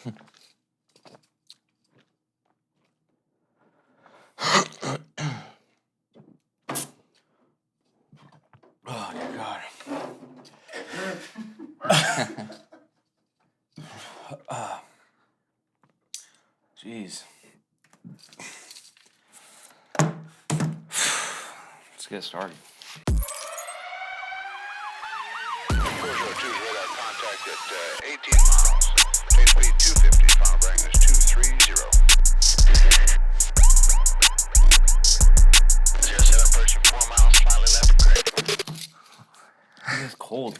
Oh, dear God. Jeez. Let's get started. Radar contact at 18 miles. Chase speed 250. Final bearing is 230. 07 approaching 4 miles. Slightly left of grade. It's cold.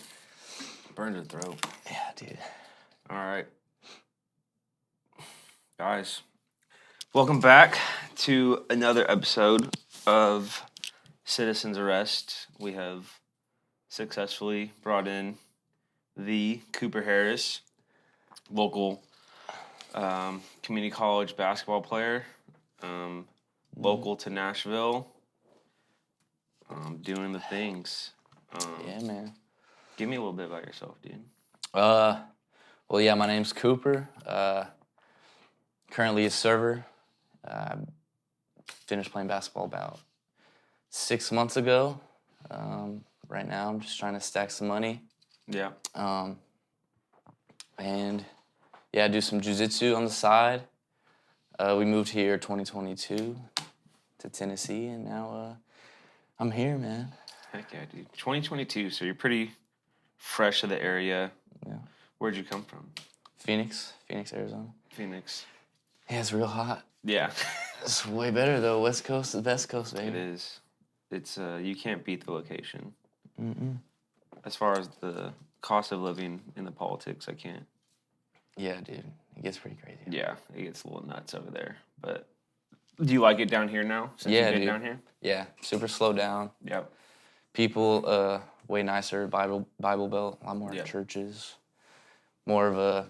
Burns your throat. Yeah, dude. All right. Guys, welcome back to another episode of Citizen's Arrest. We have successfully brought in the Cooper Harris, local community college basketball player, local to Nashville, doing the things. Yeah, man. Give me a little bit about yourself, dude. Well, yeah, my name's Cooper. Currently a server. Finished playing basketball about 6 months ago. Right now, I'm just trying to stack some money. Yeah. And yeah, I do some jiu-jitsu on the side. We moved here 2022 to Tennessee, and now I'm here, man. Heck yeah, dude. 2022, so you're pretty fresh to the area. Yeah. Where'd you come from? Phoenix, Arizona. Phoenix. Yeah, it's real hot. Yeah. It's way better though. West Coast is the best coast, baby. It is. It's you can't beat the location. Mm-mm. As far as the cost of living in the politics, I can't. Yeah, dude. It gets pretty crazy. Yeah, it gets a little nuts over there. But do you like it down here now? Since Yeah, you've been dude. down here? Yeah, super slow down. Yep. People, way nicer. Bible Belt, a lot more Yeah. churches. More of a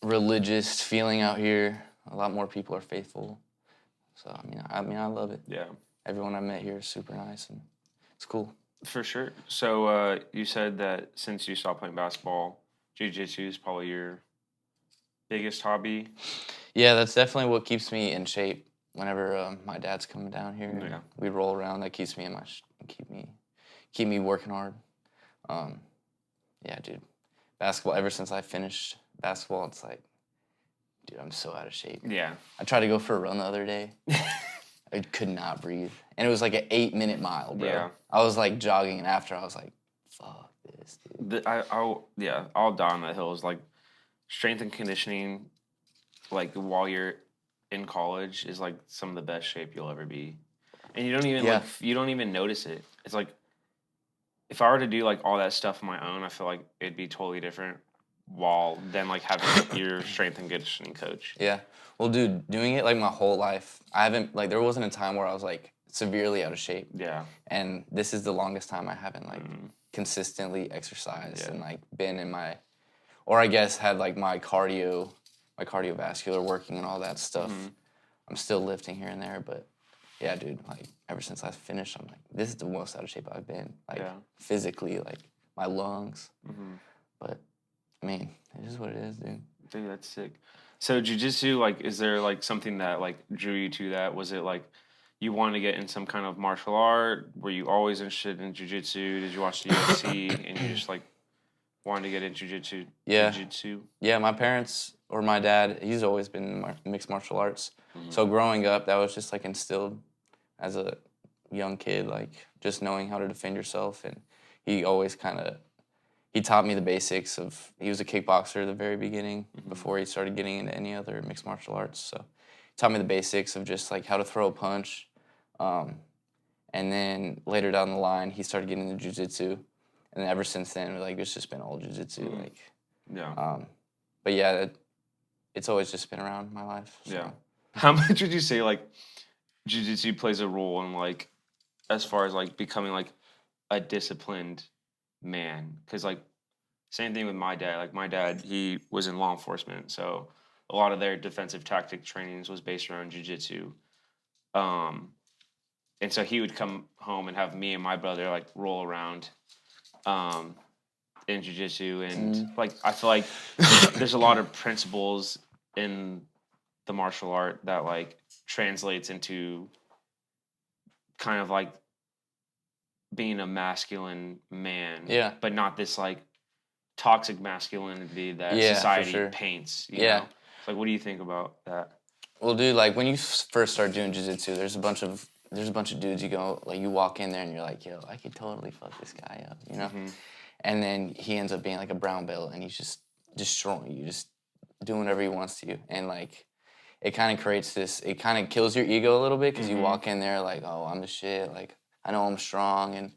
religious feeling out here. A lot more people are faithful. So I mean, I love it. Yeah. Everyone I met here is super nice, and it's cool. For sure. So you said that since you stopped playing basketball, jiu-jitsu is probably your biggest hobby. Yeah, that's definitely what keeps me in shape. Whenever my dad's coming down here, Yeah. we roll around. That keeps me in my keep me working hard. Yeah, dude. Basketball. Ever since I finished basketball, it's like, dude, I'm so out of shape. Yeah. I tried to go for a run the other day. I could not breathe, and it was like an 8-minute mile, bro. Yeah. I was like jogging, and after I was like, fuck this, dude. I'll die on that hill. Is like strength and conditioning, like while you're in college, is like some of the best shape you'll ever be, and you don't even notice it. It's like if I were to do like all that stuff on my own, I feel like it'd be totally different. Than like having your strength and conditioning coach. Yeah. Well, dude, doing it like my whole life, I haven't like there wasn't a time where I was like severely out of shape. Yeah. And this is the longest time I haven't like consistently exercised and like been in my, or I guess had like my cardiovascular working and all that stuff. I'm still lifting here and there, but yeah, dude, like ever since I finished, I'm like, this is the most out of shape I've been, like physically, like my lungs. But I mean, it is what it is, dude. Dude, that's sick. So jiu-jitsu, like, is there like something that like drew you to that? Was it like you wanted to get in some kind of martial art? Were you always interested in jiu-jitsu? Did you watch the UFC and you just like wanted to get into jiu-jitsu? Yeah. Jiu-jitsu? Yeah, my parents or my dad, he's always been in mixed martial arts. So growing up, that was just like instilled as a young kid, like just knowing how to defend yourself. And he always he taught me the basics of, he was a kickboxer at the very beginning before he started getting into any other mixed martial arts. So he taught me the basics of just like how to throw a punch. And then later down the line, he started getting into jiu-jitsu. And ever since then, like it's just been all jiu-jitsu. Like, Yeah. but yeah, it's always just been around my life. So. Yeah. How much would you say like jiu-jitsu plays a role in like as far as like becoming like a disciplined man? Because like same thing with my dad. Like my dad, he was in law enforcement, so a lot of their defensive tactic trainings was based around jiu-jitsu. And so he would come home and have me and my brother like roll around in jiu-jitsu, and like I feel like there's a lot of principles in the martial art that like translates into kind of like being a masculine man, but not this like toxic masculinity that society paints. You know? It's like, what do you think about that? Well, dude, like when you first start doing jiu-jitsu, there's a bunch of dudes. You go like you walk in there and you're like, yo, I could totally fuck this guy up, you know. And then he ends up being like a brown belt, and he's just destroying you, just doing whatever he wants to you, and like it kind of creates this. It kind of kills your ego a little bit because you walk in there like, oh, I'm the shit. Like I know I'm strong and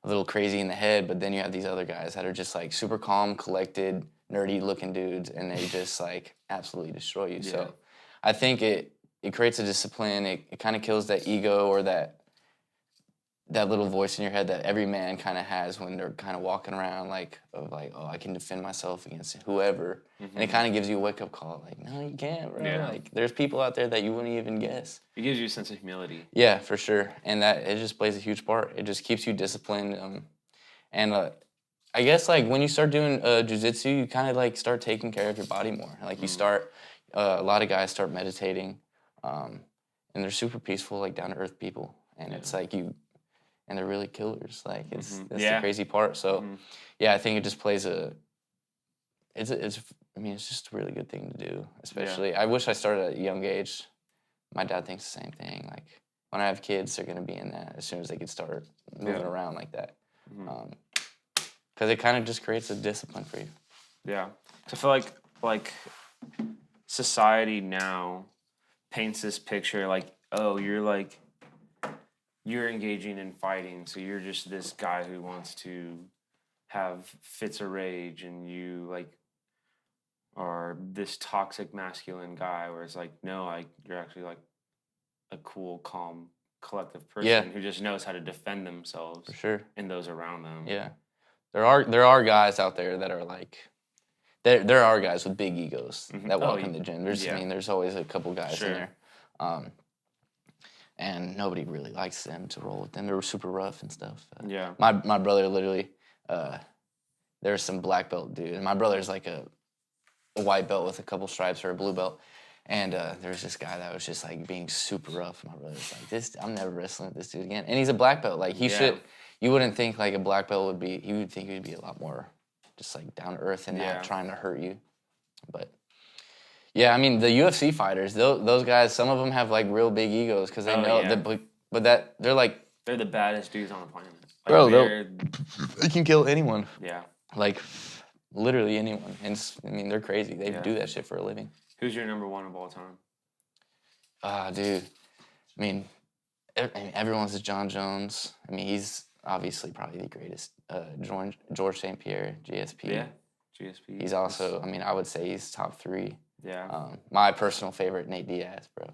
a little crazy in the head, but then you have these other guys that are just like super calm, collected, nerdy looking dudes, and they just like absolutely destroy you. So I think it creates a discipline. It kind of kills that ego or that little voice in your head that every man kind of has when they're kind of walking around like, oh, I can defend myself against whoever. And it kind of gives you a wake-up call. Like, no, you can't, bro. Yeah. Like, there's people out there that you wouldn't even guess. It gives you a sense of humility. Yeah, for sure. And that it just plays a huge part. It just keeps you disciplined. I guess, like, when you start doing jiu-jitsu, you kind of, like, start taking care of your body more. Like, you start, a lot of guys start meditating, and they're super peaceful, like, down-to-earth people. And it's like and they're really killers. Like, that's the crazy part. So, yeah, I think it just plays it's just a really good thing to do. Especially, I wish I started at a young age. My dad thinks the same thing. Like, when I have kids, they're going to be in that as soon as they can start moving around like that. Because it kind of just creates a discipline for you. Yeah. So I feel like society now paints this picture like, oh, you're engaging in fighting, so you're just this guy who wants to have fits of rage, and you like are this toxic masculine guy, where it's like, no, like you're actually like a cool, calm, collective person who just knows how to defend themselves for sure and those around them. Yeah, there are guys out there that are like there are guys with big egos that walk in the gym. There's always a couple guys in there. And nobody really likes them to roll with them. They were super rough and stuff. My brother literally, there's some black belt dude. And my brother's like a white belt with a couple stripes or a blue belt. And there's this guy that was just like being super rough. My brother's like, I'm never wrestling with this dude again. And he's a black belt. Like you wouldn't think like a black belt would be, you would think he would be a lot more just like down to earth and not trying to hurt you. But yeah, I mean, the UFC fighters, those guys, some of them have, like, real big egos because they know that, they're, like... They're the baddest dudes on the planet. Like, bro, they can kill anyone. Yeah. Like, literally anyone. And, I mean, they're crazy. They do that shit for a living. Who's your number one of all time? Dude. I mean, everyone's John Jones. I mean, he's obviously probably the greatest. George St. Pierre, GSP. Yeah, GSP. He's also, I mean, I would say he's top 3. Yeah. My personal favorite, Nate Diaz, bro.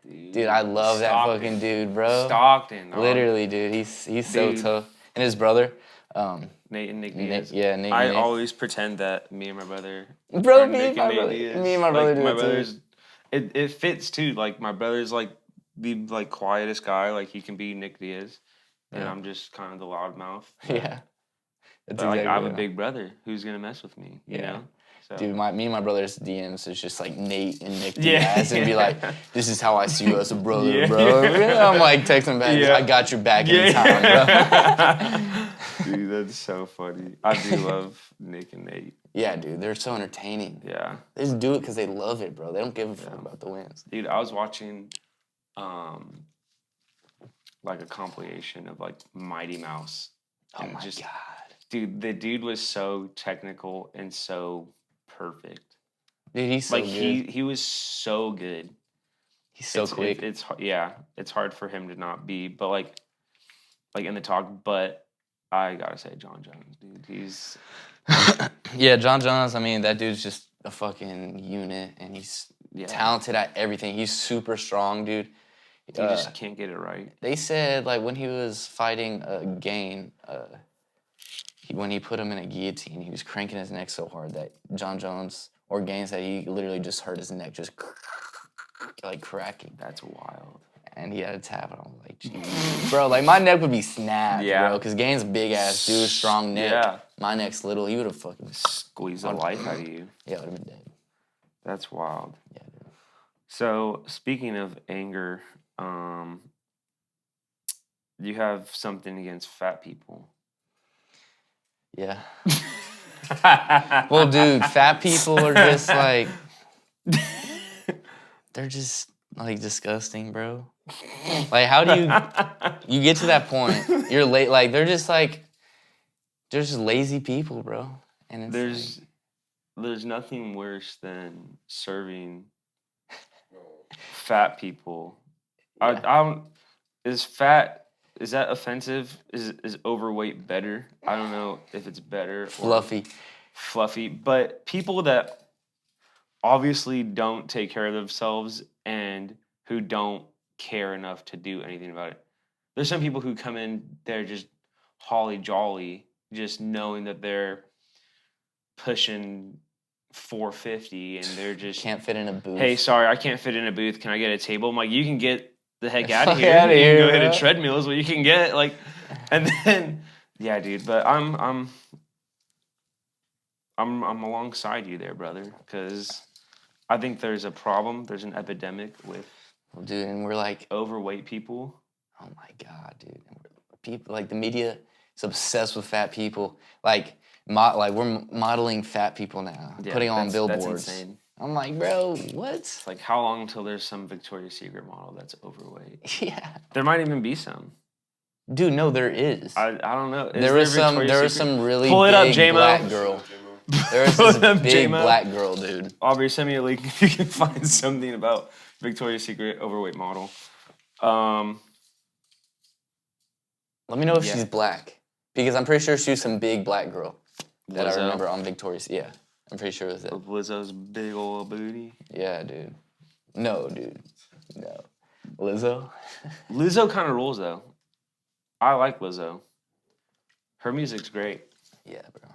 Dude, I love that fucking dude, bro. Stockton. Literally, dude. He's so tough. And his brother, Nate and Nick Diaz. Nate. I always pretend that me and my brother. Bro, me and my brother do it too. It fits too. Like my brother's like the like quietest guy. Like he can be Nick Diaz, and I'm just kind of the loudmouth. Yeah. But like I have a big brother who's gonna mess with me. You know. So. Dude, me and my brother's DMs is just like Nate and Nick Diaz and be like, this is how I see you as a brother, bro. I'm like texting back, I got your back anytime, bro. Dude, that's so funny. I do love Nick and Nate. Yeah, dude, they're so entertaining. Yeah. They just do it because they love it, bro. They don't give a fuck about the wins. Dude, I was watching like a compilation of like Mighty Mouse. Oh my God. Dude, the dude was so technical and so perfect. Dude, he's so good. He was so good. He's so quick. It's hard for him to not be, but like in the talk. But I gotta say, John Jones, dude, he's yeah, John Jones. I mean, that dude's just a fucking unit, and he's talented at everything. He's super strong, dude. He just can't get it right. They said like when he was fighting Gain. When he put him in a guillotine, he was cranking his neck so hard that John Jones or Gaines that he literally just hurt his neck, just like cracking. That's wild. And he had a tap, and I'm like, geez. Bro, like my neck would be snapped, bro, because Gaines big ass dude, strong neck. Yeah. my neck's little, he would have fucking Squeeze the life out of you. yeah, would have been dead. That's wild. Yeah, dude. So speaking of anger, you have something against fat people. Yeah. Well, dude, fat people are just like they're just like disgusting, bro. Like, how do you get to that point? You're late. Like, they're just lazy people, bro. And it's there's nothing worse than serving fat people. Yeah. I don't. Is that offensive? Is overweight better? I don't know if it's better. Or fluffy, but people that obviously don't take care of themselves and who don't care enough to do anything about it. There's some people who come in, they're just holly jolly, just knowing that they're pushing 450 and they're just can't fit in a booth. Hey, sorry, I can't fit in a booth. Can I get a table? I'm like, you can get the heck out of Fuck here. outta You here, can go hit bro. a treadmill is what you can get. Like, and then yeah, dude. But I'm alongside you there, brother, because I think there's a problem. There's an epidemic with Dude, and we're like, overweight people. oh my God, dude. And people, like, the media is obsessed with fat people. Like, we're modeling fat people now, Yeah, putting on that's billboards. insane. I'm like, bro, what? It's like, how long until there's some Victoria's Secret model that's overweight? Yeah. There might even be some. Dude, no, there is. I don't know. There was some really Pull it up, big J-Mo. black girl. There was Pull this it up, big J-Mo. black girl, dude. Aubrey, send me a link if you can find something about Victoria's Secret overweight model. Let me know if Yeah. she's black. Because I'm pretty sure she was some big black girl that Lizzo. I remember on Victoria's. Yeah, I'm pretty sure it was it. Lizzo's big old booty. Yeah, dude. No, dude. No. Lizzo? Lizzo kind of rules though. I like Lizzo. Her music's great. Yeah, bro.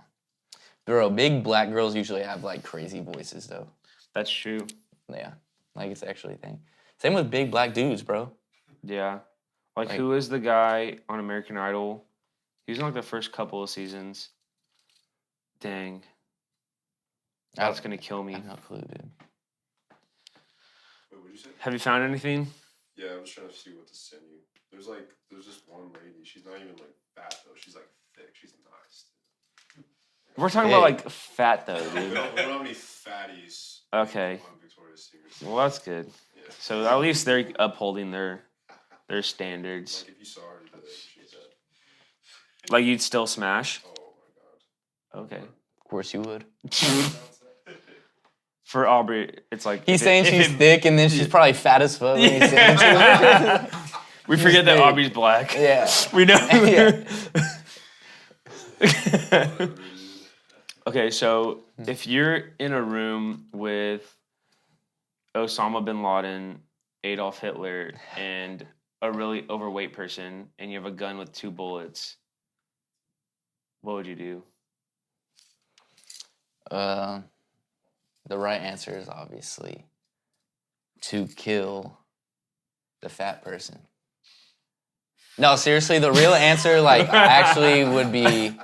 Bro, big black girls usually have, like, crazy voices, though. That's true. Yeah. Like, it's actually a thing. Same with big black dudes, bro. Yeah. Like, Like- who is the guy on American Idol? He was in like the first couple of seasons. Dang. That's gonna kill I me. have no clue, dude. Wait, what'd you say? Have you found anything? Yeah, I was trying to see what to send you. There's this one lady. She's not even like fat though. She's like thick. She's nice. We're talking Hey. about like fat though, We dude. don't have any fatties Okay. on Victoria's Secret. Well, that's good. Yeah. So at least they're upholding their standards. Like if you saw her today, she's Like you'd still smash. oh my god. Okay. Of course you would. For Aubrey, it's like He's if saying if she's thick, and then she's probably fat as fuck when he's saying Yeah. We She's forget that thick. Aubrey's black. Yeah. We know. Yeah. Okay, so if you're in a room with Osama bin Laden, Adolf Hitler, and a really overweight person, and you have a gun with 2 bullets, what would you do? The right answer is obviously to kill the fat person. No, seriously, the real answer, like, actually would be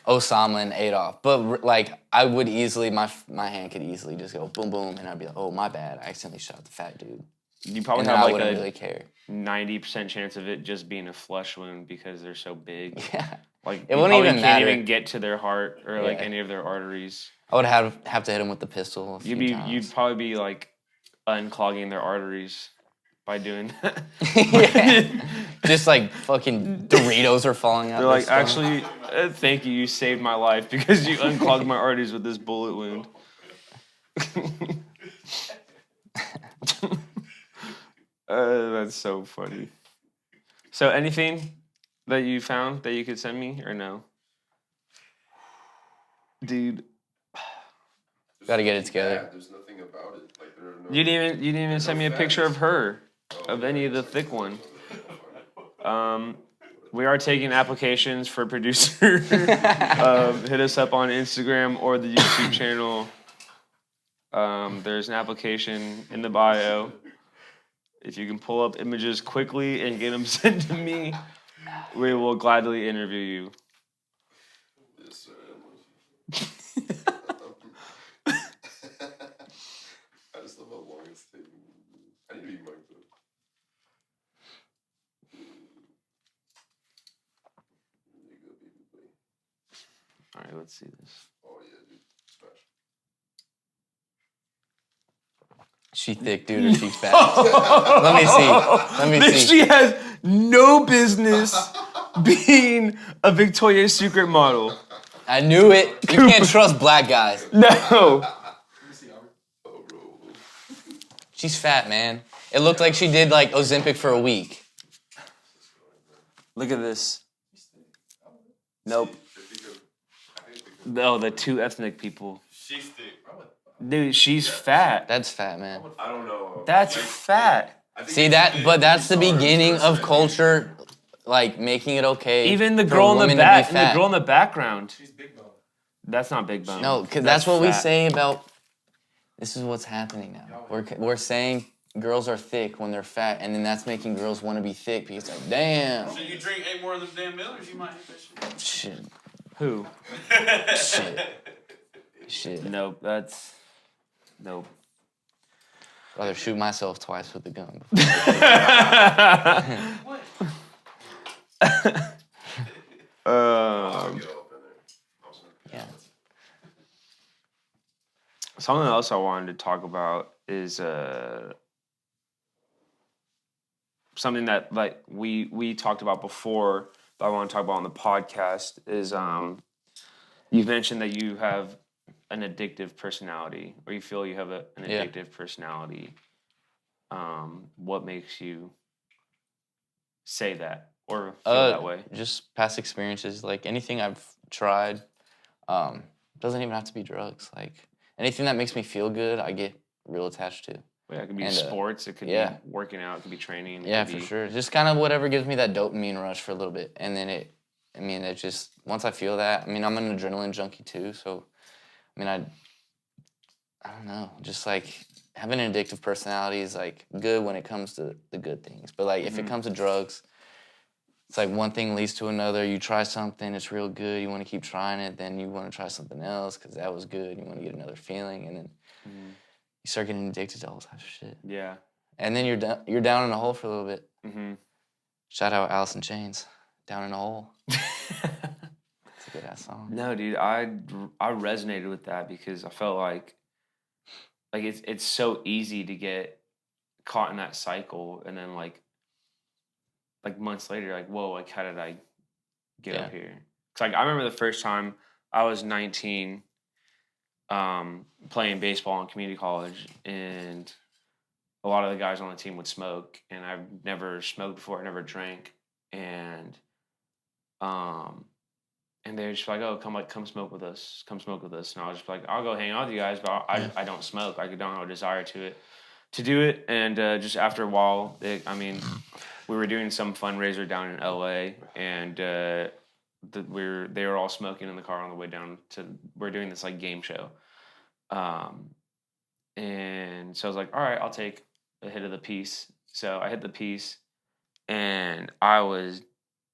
Osama and Adolf. But, like, I would easily, my hand could easily just go boom, boom, and I'd be like, oh, my bad, I accidentally shot the fat dude. You probably And then have I like wouldn't a really care. 90% chance of it just being a flesh wound because they're so big. Yeah. Like It you wouldn't probably even can't matter. even get to their heart or like Yeah. any of their arteries. I would have to hit him with the pistol a few times. You'd probably be like unclogging their arteries by doing that. Yeah. Just like fucking Doritos are falling out. They're their like, stomach. actually, thank you. You saved my life because you unclogged my arteries with this bullet wound. That's so funny. So, anything that you found that you could send me or no? Dude, Gotta get it together. There's nothing about it. Like there are no. you didn't even send me a picture of her, of any of the thick one. We are taking applications for producer. Hit us up on Instagram or the YouTube channel. There's an application in the bio. If you can pull up images quickly and get them sent to me, we will gladly interview you. Yes, sir. All right, let's see this. Oh yeah, dude. Smash. She thick, dude, or she fat? Let me see. Let me see. She has no business being a Victoria's Secret model. I knew it. You can't trust black guys. No. Let me see, Albert. Oh, bro. She's fat, man. It looked like she did like Ozempic for a week. Look at this. Nope. Oh, the two ethnic people. She's thick. Dude, she's fat. That's fat, man. I don't know. That's fat. See that? But that's the beginning of culture, like making it okay. Even the for girl in women the to be back, fat. the girl in the background. She's big bone. That's not big bone. No, because that's what we fat. say about. This is what's happening now. We're saying girls are thick when they're fat, and then that's making girls want to be thick because it's like, damn. So you drink 8 more of them damn Millers, you might hit that shit. Shit. Who? Shit. Nope. That's nope. Rather shoot myself twice with the gun. What? Yeah. Something else I wanted to talk about is something that like we talked about before that I want to talk about on the podcast is you've mentioned that you have an addictive personality, or you feel you have an addictive personality. What makes you say that or feel that way? Just past experiences, like anything I've tried, doesn't even have to be drugs. Like anything that makes me feel good, I get real attached to. Yeah, it could be And, sports, it could be working out, it could be training. Yeah, for sure. Just kind of whatever gives me that dopamine rush for a little bit, and then it just once I feel that, I'm an adrenaline junkie too, so I don't know, just like having an addictive personality is like good when it comes to the good things, but like if it comes to drugs, it's like one thing leads to another. You try something, it's real good, you want to keep trying it, then you want to try something else because that was good, you want to get another feeling, and then you start getting addicted to all types of shit. Yeah. And then you're down in a hole for a little bit. Mm-hmm. Shout out Alice in Chains, Down in a Hole. It's a good ass song. No, dude, I resonated with that because I felt like it's so easy to get caught in that cycle, and then like months later, like, whoa, like how did I get up here? Cause like I remember the first time I was 19, playing baseball in community college, and a lot of the guys on the team would smoke, and I've never smoked before, I never drank, and they're just like, oh, come smoke with us, and I was just like, I'll go hang out with you guys, but I don't smoke, I don't have a desire to do it, and just after a while, we were doing some fundraiser down in LA, and they were all smoking in the car on the way down to, we're doing this like game show. And so I was like, all right, I'll take a hit of the piece. So I hit the piece, and I was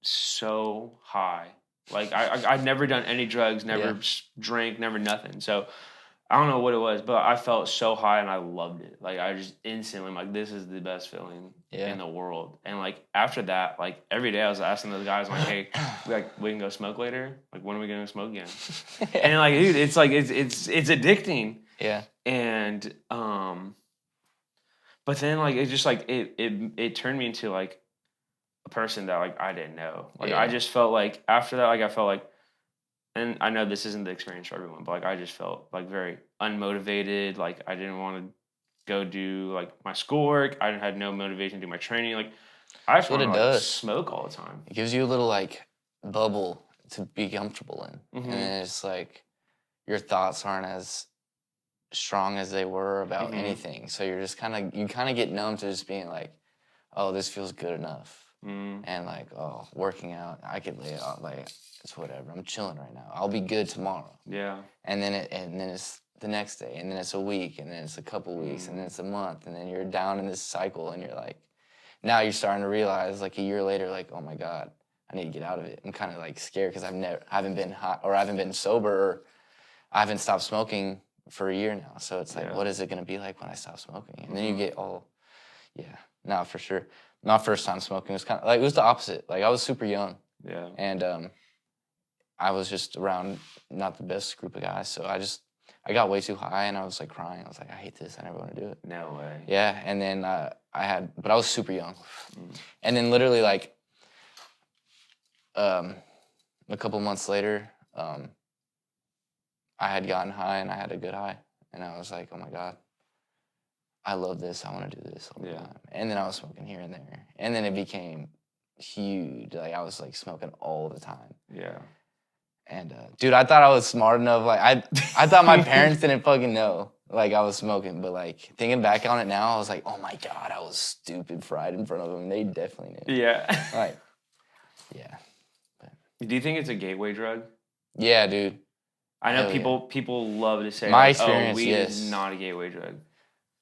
so high. Like I'd never done any drugs, never drank, never nothing. So I don't know what it was, but I felt so high and I loved it. Like I just instantly, like, this is the best feeling in the world. And like after that, like every day I was asking those guys, like, hey, we can go smoke later. Like, when are we gonna smoke again? And like, dude, it's like it's addicting. Yeah. And but then like it just like it turned me into like a person that like I didn't know. Like I just felt like after that, like I felt like, and I know this isn't the experience for everyone, but like I just felt like very unmotivated. Like I didn't want to go do like my schoolwork. I had no motivation to do my training. Like I just want to like smoke all the time. It gives you a little like bubble to be comfortable in, Mm-hmm. and then it's like your thoughts aren't as strong as they were about anything. So you're just kind of get numb to just being like, oh, this feels good enough. And like, oh, working out, I could lay it off, like it's whatever. I'm chilling right now. I'll be good tomorrow. Yeah. And then it's the next day, and then it's a week, and then it's a couple weeks, and then it's a month, and then you're down in this cycle, and you're like, now you're starting to realize like a year later, like, oh my God, I need to get out of it. I'm kind of like scared because I haven't been hot, or I haven't been sober, or I haven't stopped smoking for a year now. So it's like, what is it gonna be like when I stop smoking? And then you get all, no, for sure. My first time smoking was kind of like, it was the opposite. Like I was super young. Yeah. And I was just around not the best group of guys, so I got way too high, and I was like crying. I was like, I hate this. I never want to do it. No way. Yeah, and then but I was super young, and then literally like a couple months later, I had gotten high, and I had a good high, and I was like, oh my God, I love this. I want to do this all the time. And then I was smoking here and there, and then it became huge. Like I was like smoking all the time. Yeah. And dude, I thought I was smart enough. Like I thought my parents didn't fucking know like I was smoking. But like thinking back on it now, I was like, oh my God, I was stupid fried in front of them. They definitely knew. Yeah. Like, yeah. Do you think it's a gateway drug? Yeah, dude. I know Hell people love to say, My like, experience, weed yes. is not a gateway drug.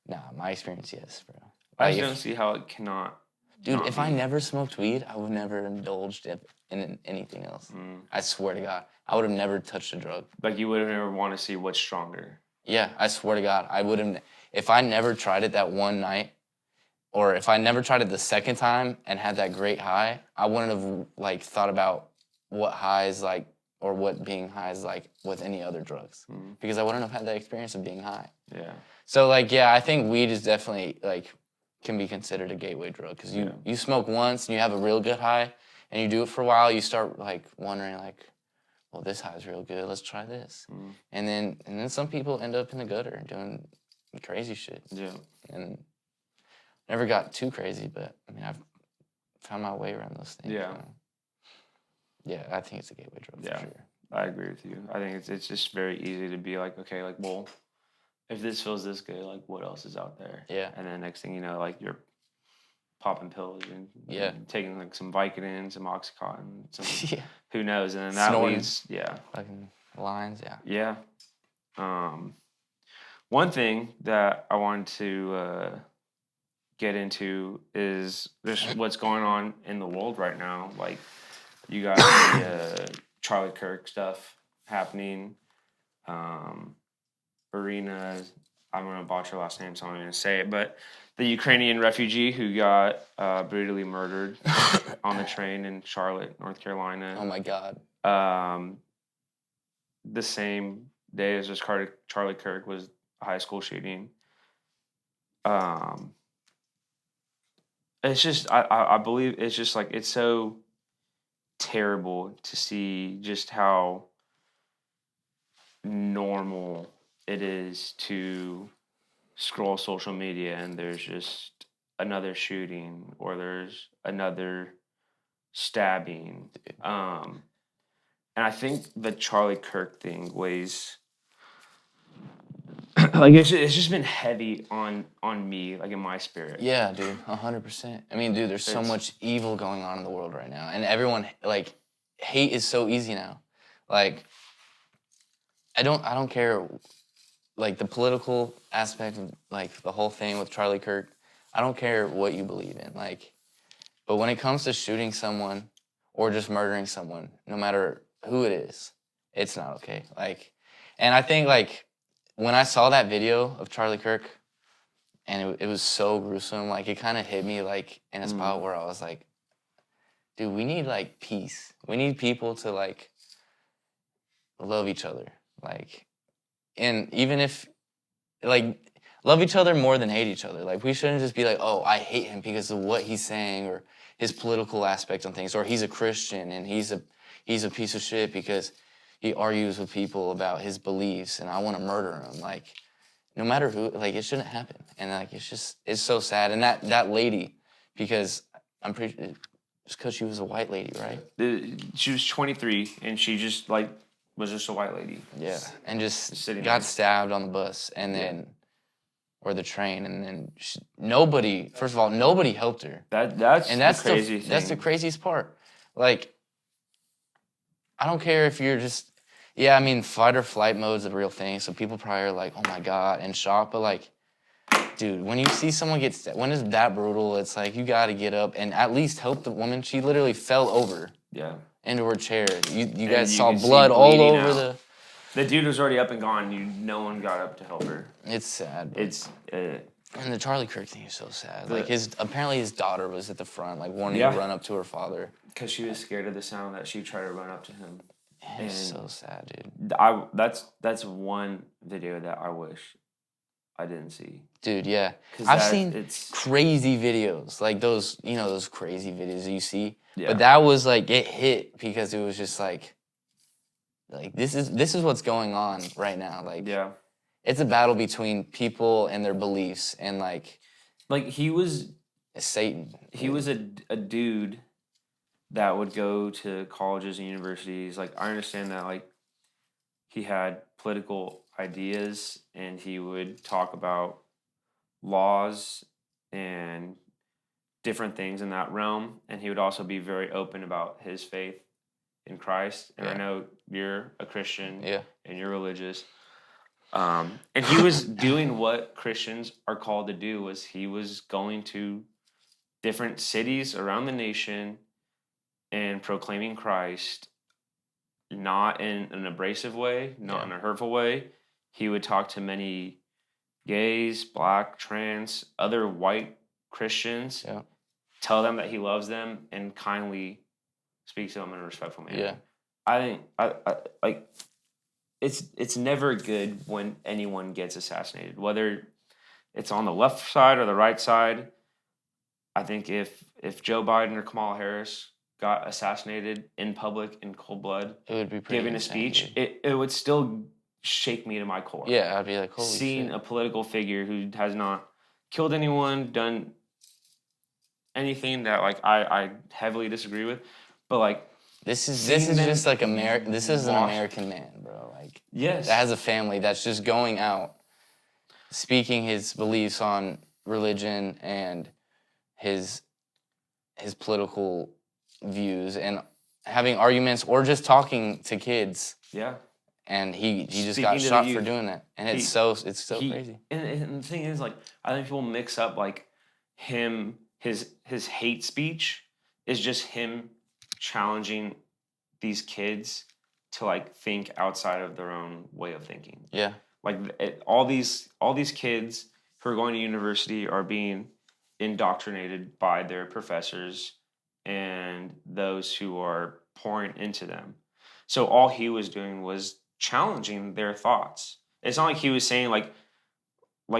Nah, my experience, yes, bro. I Like, just don't see how it cannot. dude, not if be. I never smoked weed, I would never indulged in anything else. I swear to God, I would have never touched a drug. Like you would have never want to see what's stronger. Yeah, I swear to God, I wouldn't. If I never tried it that one night, or if I never tried it the second time and had that great high, I wouldn't have like thought about what high is like or what being high is like with any other drugs, because I wouldn't have had that experience of being high. Yeah. So like, yeah, I think weed is definitely like can be considered a gateway drug because you smoke once and you have a real good high, and you do it for a while, you start like wondering like, well, this high is real good. Let's try this. And then some people end up in the gutter doing crazy shit. Yeah. And never got too crazy, but I mean, I've found my way around those things. Yeah. Yeah, I think it's a gateway drug for sure. I agree with you. I think it's just very easy to be like, okay, like, well, if this feels this good, like, what else is out there? Yeah. And then next thing you know, like, you're popping pills and Yeah. taking like some Vicodin, some Oxycontin, some Yeah. who knows, and then that Snorting. leads, Fucking lines, yeah. yeah. One thing that I wanted to get into is just what's going on in the world right now. Like, you got the Charlie Kirk stuff happening. Irina, I'm going to botch her last name, so I'm not going to say it, but the Ukrainian refugee who got brutally murdered on the train in Charlotte, North Carolina. Oh my God. The same day as this Charlie Kirk was a high school shooting. It's just, I believe it's just like, it's so terrible to see just how normal it is to scroll social media and there's just another shooting or there's another stabbing. And I think the Charlie Kirk thing weighs like it's just been heavy on me, like in my spirit. Yeah, dude, 100%. I mean, dude, there's so much evil going on in the world right now, and everyone like hate is so easy now. Like, I don't care, like the political aspect of like the whole thing with Charlie Kirk. I don't care what you believe in, like, but when it comes to shooting someone or just murdering someone, no matter who it is, it's not okay. Like, and I think like when I saw that video of Charlie Kirk, and it was so gruesome, like it kind of hit me like in a spot where I was like, dude, we need like peace. We need people to like love each other. Like, and even if like love each other more than hate each other. Like we shouldn't just be like, oh, I hate him because of what he's saying or his political aspect on things, or he's a Christian and he's a piece of shit because he argues with people about his beliefs and I want to murder him. Like, no matter who, like, it shouldn't happen. And, like, it's so sad. And that lady, because I'm pretty, it's because she was a white lady, right? She was 23, and she just, like, was just a white lady. Yeah, and just sitting got there. stabbed on the bus, and then, or the train, and then nobody, first of all, nobody helped her. That's the crazy thing. That's the craziest part. Like, I don't care if you're just, yeah, I mean, fight or flight mode is a real thing, so people probably are like, oh my God, in shock, but like, dude, when you see someone get stabbed, when it's that brutal, it's like, you gotta get up and at least help the woman. She literally fell over into her chair. You guys saw blood all over The dude was already up and gone. No one got up to help her. It's sad. Bro. And the Charlie Kirk thing is so sad. Like apparently his daughter was at the front, like wanting to run up to her father. Because she was scared of the sound that she tried to run up to him. It's so sad, dude. That's one video that I wish I didn't see. Dude, yeah. 'Cause I've that- seen it's crazy videos, like those, those crazy videos you see. Yeah. But that was like, it hit because it was just like this is what's going on right now. Like, yeah. it's a battle between people and their beliefs, and like He was Satan. he was a dude that would go to colleges and universities. Like, I understand that, like, he had political ideas and he would talk about laws and different things in that realm, and he would also be very open about his faith in Christ. And I Yeah. know you're a Christian, Yeah. and you're religious. And he was doing what Christians are called to do. Was he was going to different cities around the nation and proclaiming Christ, not in an abrasive way, not in a hurtful way. He would talk to many gays, black, trans, other white Christians, Yeah. tell them that he loves them, and kindly speak to them in a respectful manner. Yeah. I think I like it's never good when anyone gets assassinated, whether it's on the left side or the right side. I think if Joe Biden or Kamala Harris got assassinated in public in cold blood, It would be pretty giving a insane, speech, dude. it would still shake me to my core. Yeah, I'd be like, holy Seeing shit. a political figure who has not killed anyone, done anything that like I heavily disagree with, but like This is seeing them just like This is an wash- American man, bro. Like, yes, that has a family that's just going out, speaking his beliefs on religion and his political views, and having arguments or just talking to kids. yeah. And he just Speaking got to the shot for youth. doing that, and He- it's so He- crazy. And the thing is, like, I think people mix up like his hate speech is just him challenging these kids to like think outside of their own way of thinking. Yeah, Like all these kids who are going to university are being indoctrinated by their professors and those who are pouring into them. So all he was doing was challenging their thoughts. It's not like he was saying like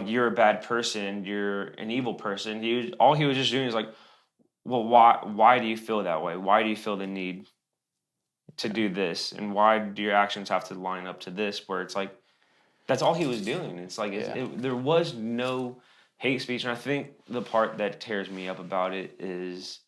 you're a bad person, you're an evil person. All he was just doing is like, well, why do you feel that way? Why do you feel the need to do this? And why do your actions have to line up to this? Where it's like, that's all he was doing. It's like there was no hate speech. And I think the part that tears me up about it is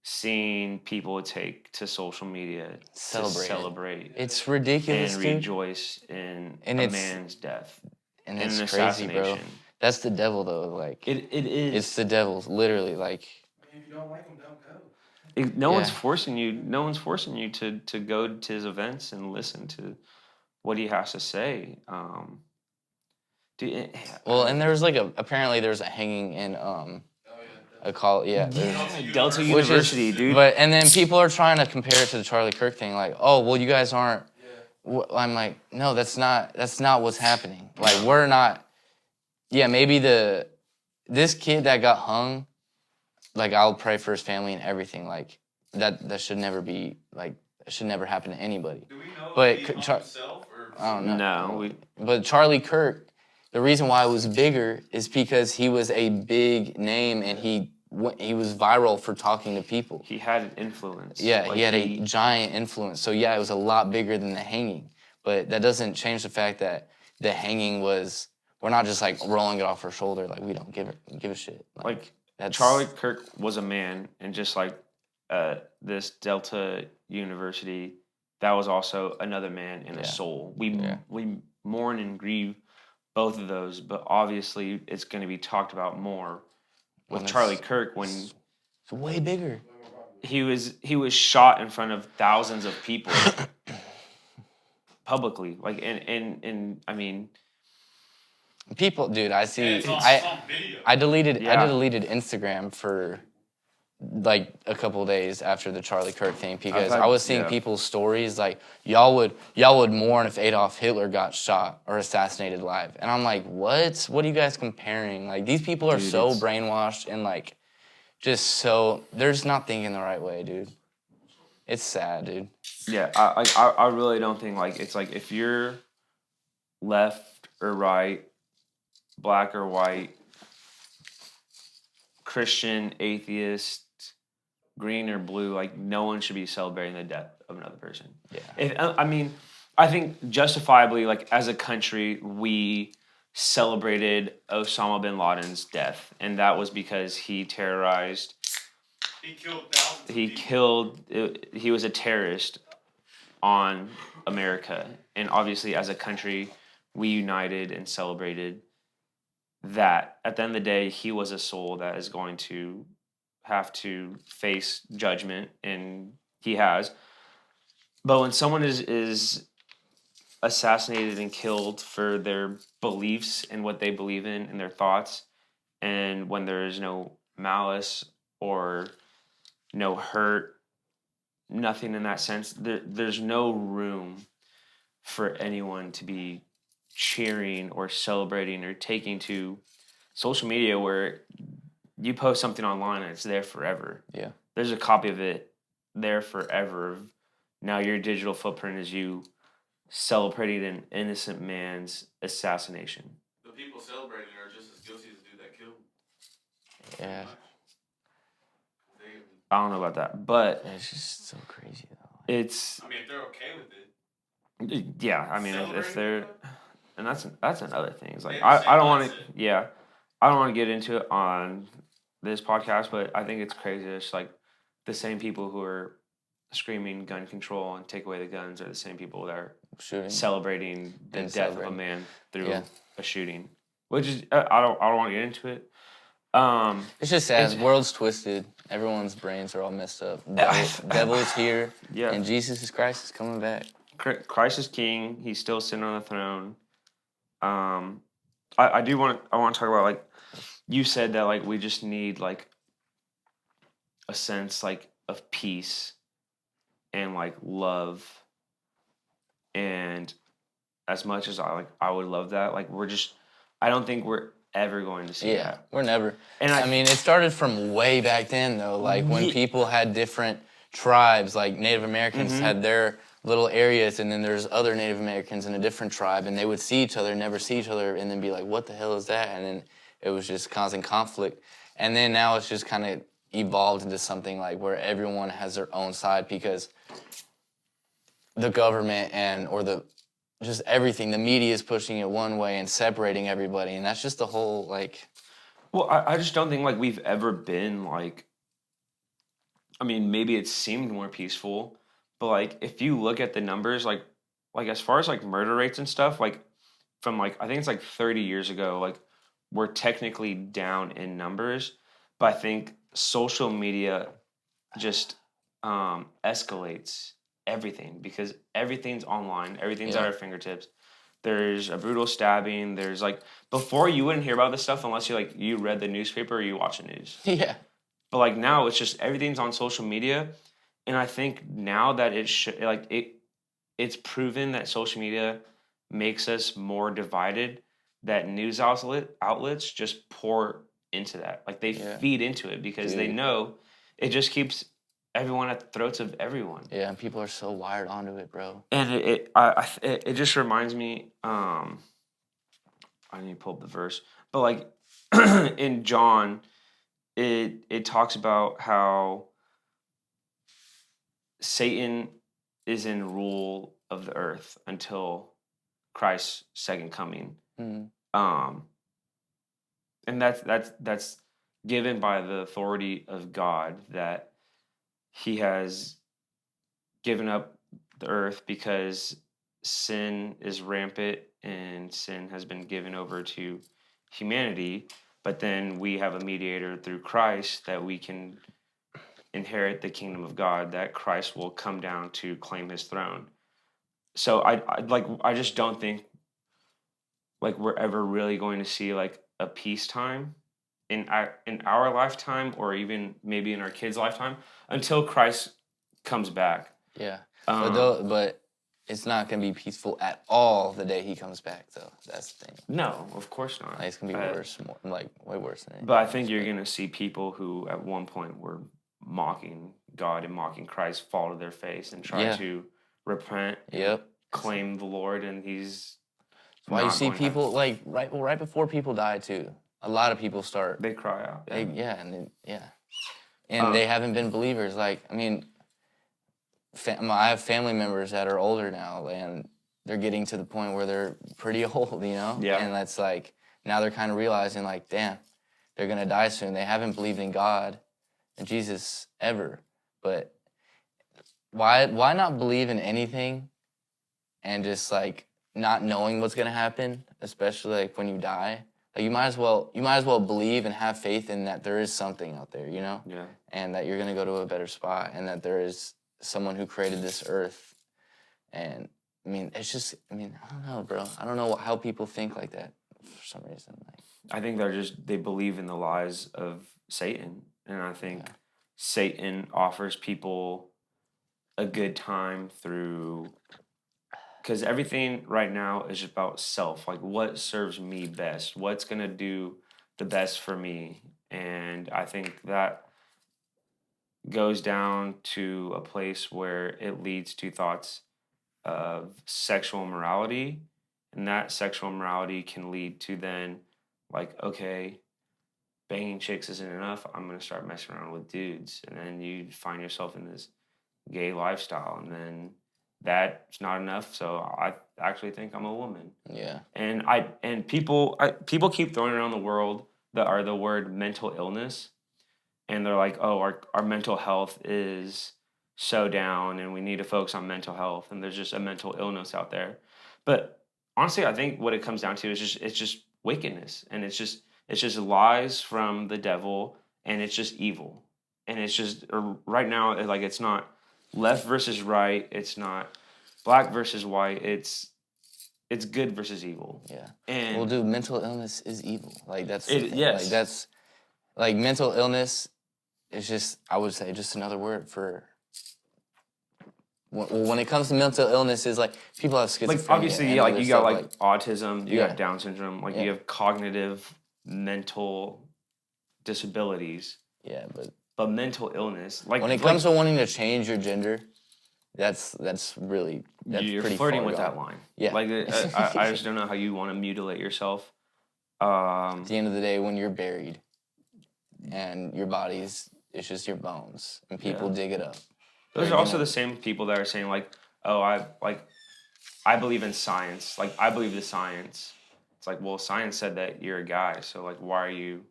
seeing people take to social media to celebrate it's ridiculous, and dude. rejoice in And a it's- man's death. And in it's an crazy, bro. assassination. That's the devil, though. Like, It is. it's the devil, literally. Like, If you don't like them, don't go. No one's Yeah. forcing you. No one's forcing you to go to his events and listen to what he has to say. well, and there's like apparently there's a hanging in a call, Delta Which is- University, dude. But and then people are trying to compare it to the Charlie Kirk thing, like, oh, well, you guys aren't. I'm like, no, that's not what's happening. Like, we're not. Yeah, maybe this kid that got hung, like, I'll pray for his family and everything. Like, that should never be like, that should never happen to anybody. Do we know But if he Char- hung himself or I don't know. No, But Charlie Kirk, the reason why it was bigger is because he was a big name and he was viral for talking to people. he had an influence. Yeah, Like, he had a giant influence. So yeah, it was a lot bigger than the hanging. But that doesn't change the fact that the hanging was, we're not just like rolling it off our shoulder, like we don't give a shit. Like that's Charlie Kirk was a man, and just like this Delta University, that was also another man and a soul. We mourn and grieve both of those, but obviously it's going to be talked about more with When Charlie it's- Kirk when it's way bigger. he was shot in front of thousands of people publicly. Like and I mean, People, dude, I see. it's on video. I deleted Yeah. Instagram for like a couple of days after the Charlie Kirk thing because had- I was seeing yeah. people's stories like y'all would mourn if Adolf Hitler got shot or assassinated live, and I'm like, what are you guys comparing? Like, these people are Dude, so it's- brainwashed and like just so they're just not thinking the right way, dude. It's sad, dude. Yeah, I really don't think like it's like if you're left or right, black or white, Christian, atheist, green or blue, like no one should be celebrating the death of another person. Yeah. I mean, I think justifiably, like as a country, we celebrated Osama bin Laden's death, and that was because he terrorized. He killed thousands of He people. killed. He was a terrorist on America, and obviously, as a country, we united and celebrated that. At the end of the day, he was a soul that is going to have to face judgment, and he has. But when someone is assassinated and killed for their beliefs and what they believe in and their thoughts, and when there is no malice or no hurt, nothing in that sense, there's no room for anyone to be cheering or celebrating or taking to social media where you post something online and it's there forever. Yeah. There's a copy of it there forever. Now your digital footprint is you celebrating an innocent man's assassination. The people celebrating are just as guilty as the dude that killed. Yeah. I don't know about that, but It's just so crazy though. it's I mean, if they're okay with it. yeah. I mean, if Celebrating they're it, and that's another thing. It's like They have the I same don't want to mindset. yeah, I don't want to get into it on this podcast, but I think it's crazy. It's like the same people who are screaming gun control and take away the guns are the same people that are Shooting. celebrating the And death of a celebrating. man through Yeah. a shooting. Which is I don't want to get into it. It's just sad. It's- World's twisted. Everyone's brains are all messed up. Devil's here. Yeah. And Jesus Christ is coming back. Christ is king. He's still sitting on the throne. I do want to talk about like you said that like we just need like a sense like of peace and like love, and as much as I would love that, like I don't think we're ever going to see Yeah, that. we're never. And I mean, it started from way back then, though. Like when people had different tribes, like Native Americans had their little areas, and then there's other Native Americans in a different tribe, and they would see each other, never see each other, and then be like, "What the hell is that?" And then it was just causing conflict. And then now it's just kind of evolved into something like where everyone has their own side because the government or just everything, the media is pushing it one way and separating everybody, and that's just the whole like. Well, I just don't think like we've ever been like. I mean, maybe it seemed more peaceful, but like if you look at the numbers, like as far as like murder rates and stuff, like from like I think it's like 30 years ago, like we're technically down in numbers, but I think social media just escalates everything because everything's online, everything's at Yeah. our fingertips. There's a brutal stabbing. There's like before you wouldn't hear about this stuff unless you read the newspaper or you watch the news. Yeah. But like now, it's just everything's on social media, and I think now that it's proven that social media makes us more divided. That news outlets just pour into that, like they Yeah. feed into it because they Dude. know it just keeps everyone at the throats of everyone. Yeah, and people are so wired onto it, bro. And it just reminds me. I need to pull up the verse, but like in John. It talks about how Satan is in rule of the earth until Christ's second coming. Mm. And that's given by the authority of God that he has given up the earth because sin is rampant and sin has been given over to humanity. But then we have a mediator through Christ that we can inherit the kingdom of God, that Christ will come down to claim his throne. So I just don't think like we're ever really going to see like a peacetime in our lifetime or even maybe in our kids' lifetime until Christ comes back. Yeah. Um, But it's not gonna be peaceful at all the day he comes back, though. That's the thing. No, of course not. Like, it's gonna be worse, way worse than it. But I think you're going to see people who at one point were mocking God and mocking Christ fall to their face and try Yeah. to repent, Yep. claim the Lord, and He's. That's why you not see going to- people like right before people die too. A lot of people start. They cry out. And they haven't been believers. Like, I mean, I have family members that are older now, and they're getting to the point where they're pretty old, you know? Yeah. And that's like, now they're kind of realizing, like, damn, they're going to die soon. They haven't believed in God and Jesus ever. But why not believe in anything and just, like, not knowing what's going to happen, especially, like, when you die? Like, you might as well believe and have faith in that there is something out there, you know? Yeah. And that you're going to go to a better spot, and that there is someone who created this earth. And I mean, it's just, I don't know, bro. I don't know how people think like that for some reason. Like, I think they believe in the lies of Satan. And I think Satan offers people a good time through, because everything right now is about self. Like, what serves me best? What's going to do the best for me? And I think that goes down to a place where it leads to thoughts of sexual morality, and that sexual morality can lead to then, like, okay, banging chicks isn't enough, I'm going to start messing around with dudes, and then you find yourself in this gay lifestyle, and then that's not enough, so I actually think I'm a woman. yeah. And people keep throwing around the word mental illness, and they're like, oh, our mental health is so down and we need to focus on mental health, and there's just a mental illness out there. But honestly, I think what it comes down to is it's just wickedness, and it's just lies from the devil, and it's just evil. And it's just right now, like, it's not left versus right, it's not black versus white, it's good versus evil. Yeah. And Well, dude, mental illness is evil. Like, that's the It- thing. yes. Like, that's, like, mental illness is just, I would say, just another word for, when it comes to mental illness, is like, people have schizophrenia. like, obviously, and yeah, like, other you got stuff, like autism, you Yeah. got Down syndrome, like, Yeah. you have cognitive mental disabilities, yeah, but but mental illness, like, when it comes to wanting to change your gender, that's you're pretty flirting far with gone. that line. Yeah. Like, I just don't know how you want to mutilate yourself. At the end of the day, when you're buried and your body's, it's just your bones, and people dig it up. Those They're are also gonna- the same people that are saying, like, oh, I believe in science. Like, I believe the science. It's like, well, science said that you're a guy, so, like, why are you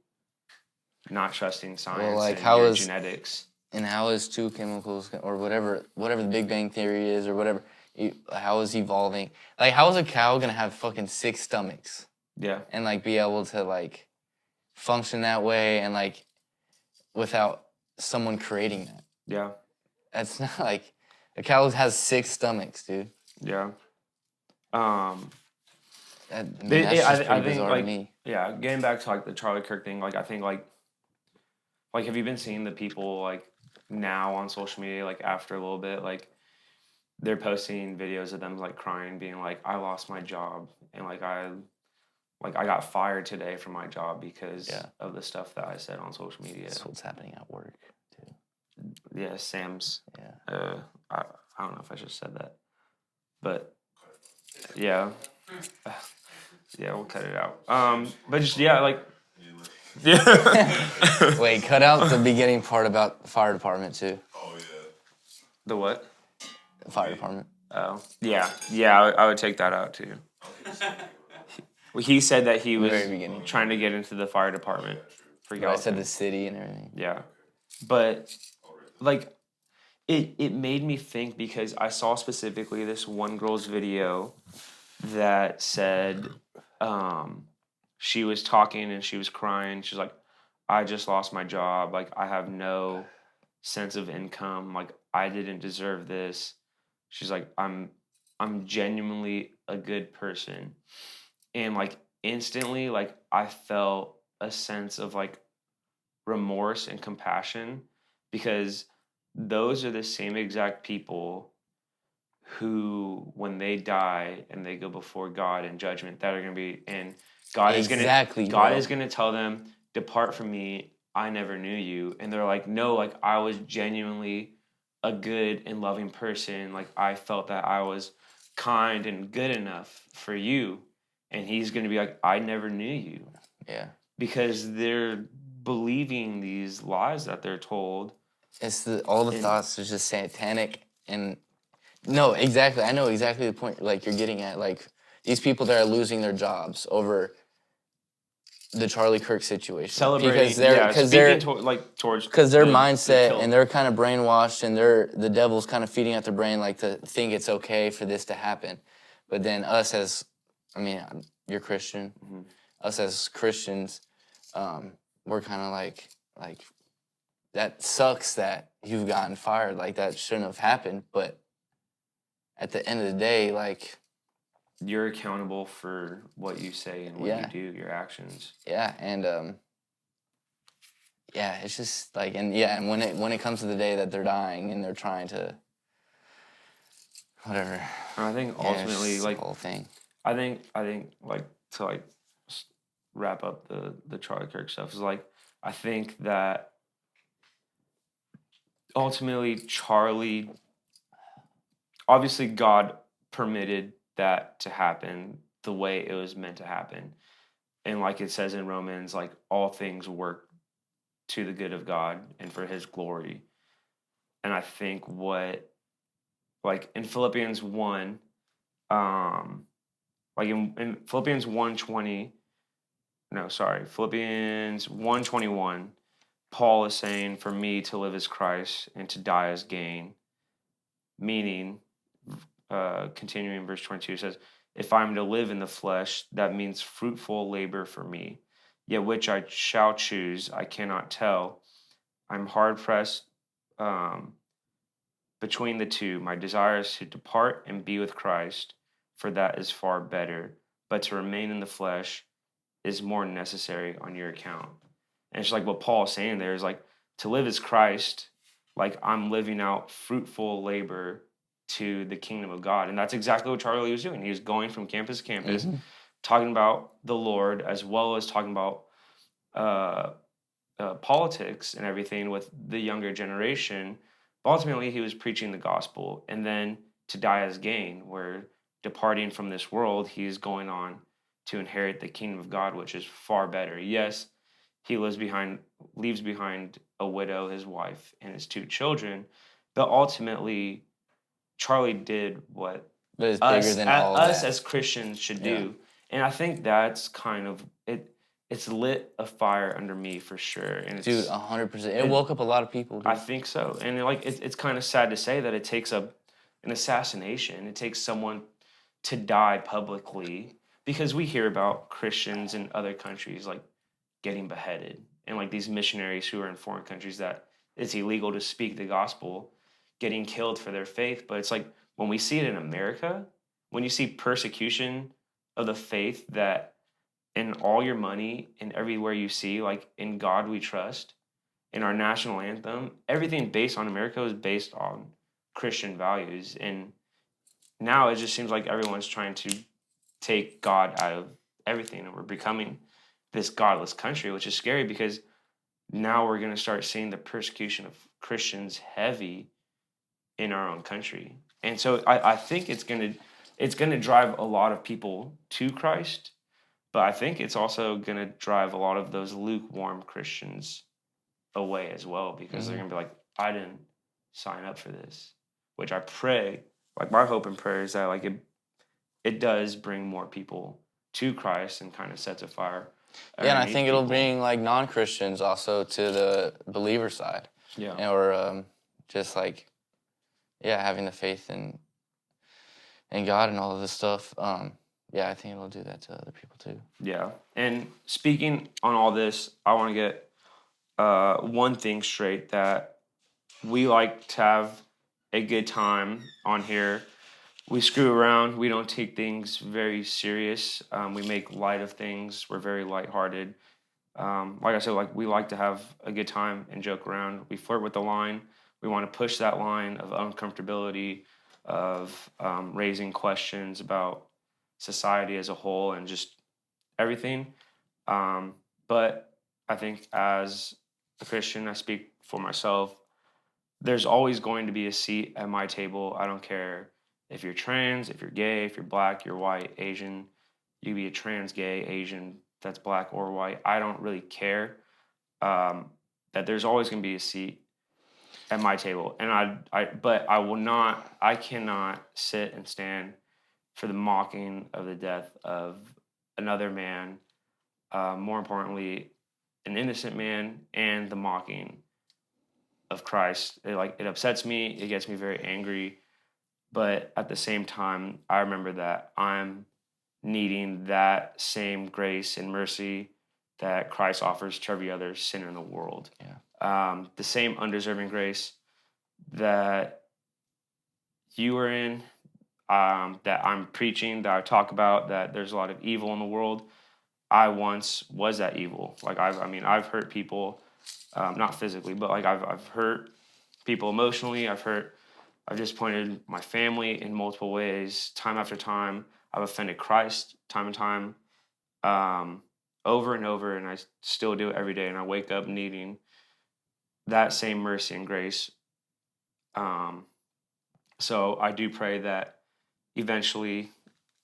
not trusting science like, and how your is- genetics? And how is two chemicals, or whatever the Big Bang Theory is, or whatever, how is evolving? Like, how is a cow gonna have fucking 6 stomachs Yeah. and, like, be able to, like, function that way, and, like, without someone creating that? Yeah. That's not like, a cow has 6 stomachs, dude. Yeah. That's I just pretty think, bizarre like, to me. yeah, getting back to, like, the Charlie Kirk thing, like, I think, like, have you been seeing the people, like, now on social media, like, after a little bit, like, they're posting videos of them, like, crying, being like, I lost my job, and, like, I got fired today from my job because of the stuff that I said on social media. That's what's happening at work, too. Yeah, Sam's. Yeah. I don't know if I just said that, but yeah, yeah, we'll cut it out. But just like, yeah. Wait, cut out the beginning part about the fire department, too. Oh yeah. The what? The fire department. Oh, yeah, I would take that out too. He said that he was Very beginning. trying to get into the fire department for Where I said Gallatin. the city and everything. Yeah, but like, it made me think, because I saw specifically this one girl's video that said she was talking and she was crying. She's like, I just lost my job. Like, I have no sense of income. Like, I didn't deserve this. She's like, I'm genuinely a good person. And, like, instantly, like, I felt a sense of, like, remorse and compassion, because those are the same exact people who, when they die and they go before God in judgment, that are going to be, and God is going to tell them, depart from me, I never knew you. And they're like, no, like, I was genuinely a good and loving person. Like, I felt that I was kind and good enough for you. And he's going to be like, I never knew you. Yeah. Because they're believing these lies that they're told. It's all the thoughts are just satanic. And no, exactly. I know exactly the point like you're getting at. Like, these people that are losing their jobs over the Charlie Kirk situation. Celebrating, because they're towards because their the mindset kill. and they're kind of brainwashed, and the devil's kind of feeding at their brain like to think it's okay for this to happen. But then us as, I mean, you're Christian. Mm-hmm. Us as Christians, we're kind of like that sucks that you've gotten fired. Like, that shouldn't have happened. But at the end of the day, like, You're accountable for what you say and what Yeah. you do, your actions. yeah, and yeah, it's just like, and when it comes to the day that they're dying and they're trying to whatever. And I think Yeah, it's ultimately, just like, the whole thing. I think like to like wrap up the Charlie Kirk stuff is like, I think that ultimately Charlie, obviously God permitted that to happen the way it was meant to happen. And like it says in Romans, like, all things work to the good of God and for his glory. And I think like in Philippians 1, like in Philippians 1:20, Philippians 1:21, Paul is saying, for me to live as Christ and to die as gain. Meaning, continuing in verse 22, says, if I'm to live in the flesh, that means fruitful labor for me. Yet which I shall choose, I cannot tell. I'm hard pressed between the two. My desire is to depart and be with Christ, for that is far better. But to remain in the flesh is more necessary on your account. And it's like what Paul is saying there is like, to live as Christ, like, I'm living out fruitful labor to the kingdom of God. And that's exactly what Charlie was doing. He was going from campus to campus, talking about the Lord, as well as talking about politics and everything with the younger generation. But ultimately, he was preaching the gospel. And then to die as gain, where departing from this world, he's going on to inherit the kingdom of God, which is far better. Yes, he leaves behind a widow, his wife, and his 2 children. But ultimately, Charlie did what But it's bigger than all us that. as Christians should do. And I think that's kind of it. It's lit a fire under me for sure. And it's, Dude, 100%. It woke up a lot of people, dude. I think so. And like it's kind of sad to say that it takes an assassination. It takes someone to die publicly, because we hear about Christians in other countries like getting beheaded, and like these missionaries who are in foreign countries that it's illegal to speak the gospel getting killed for their faith. But it's like when we see it in America, when you see persecution of the faith, that in all your money and everywhere you see, like, in God we trust, in our national anthem, everything based on America is based on Christian values. And now it just seems like everyone's trying to take God out of everything, and we're becoming this godless country, which is scary, because now we're going to start seeing the persecution of Christians heavy in our own country. And so I think it's going to drive a lot of people to Christ, but I think it's also going to drive a lot of those lukewarm Christians away as well, because they're going to be like, I didn't sign up for this. Which I pray, like, my hope and prayer is that, like, it does bring more people to Christ and kind of sets a fire. Yeah, and I underneath think it'll people. bring like non-Christians also to the believer side. Yeah. Or just like, yeah, having the faith in God and all of this stuff. Yeah, I think it'll do that to other people too. Yeah. And speaking on all this, I want to get one thing straight, that we like to have a good time on here. We screw around. We don't take things very serious. We make light of things. We're very lighthearted. Like I said, like, we like to have a good time and joke around. We flirt with the line. We want to push that line of uncomfortability, of raising questions about society as a whole and just everything. But I think as a Christian, I speak for myself, there's always going to be a seat at my table. I don't care if you're trans, if you're gay, if you're black, you're white, Asian. You could be a trans, gay, Asian, that's black or white. I don't really care. That there's always going to be a seat at my table, and but I cannot sit and stand for the mocking of the death of another man. More importantly, an innocent man, and the mocking of Christ. It upsets me. It gets me very angry. But at the same time, I remember that I'm needing that same grace and mercy that Christ offers to every other sinner in the world. Yeah. The same undeserving grace that you are in, that I'm preaching, that I talk about, that there's a lot of evil in the world. I once was that evil. Like I've hurt people, not physically, but like I've hurt people emotionally. I've disappointed my family in multiple ways, time after time. I've offended Christ time and time, over and over, and I still do it every day. And I wake up needing that same mercy and grace. So I do pray that eventually